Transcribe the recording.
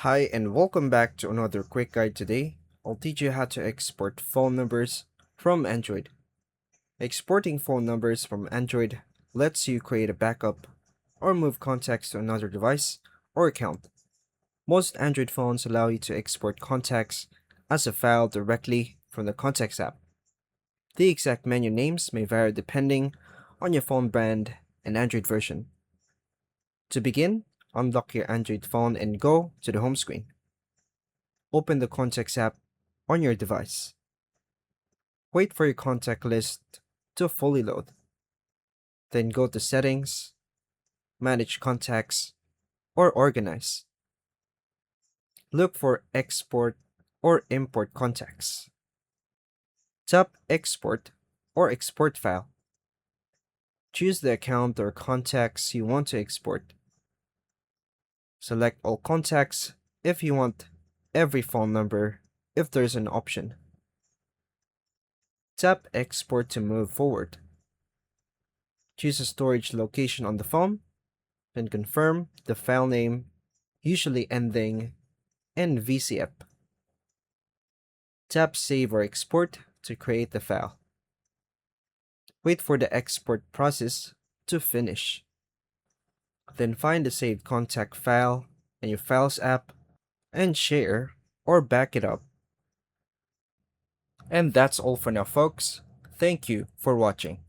Hi and welcome back to another quick guide. Today, I'll teach you how to export phone numbers from Android. Exporting phone numbers from Android lets you create a backup or move contacts to another device or account. Most Android phones allow you to export contacts as a file directly from the Contacts app. The exact menu names may vary depending on your phone brand and Android version. To begin, unlock your Android phone and go to the home screen. Open the Contacts app on your device. Wait for your contact list to fully load. Then go to Settings, Manage Contacts, or Organize. Look for Export or Import Contacts. Tap Export or Export File. Choose the account or contacts you want to export. Select all contacts if you want every phone number if there's an option. Tap Export to move forward. Choose a storage location on the phone, then confirm the file name, usually ending in VCF. Tap Save or Export to create the file. Wait for the export process to finish. Then find the saved contact file in your Files app and share or back it up. And that's all for now, folks. Thank you for watching.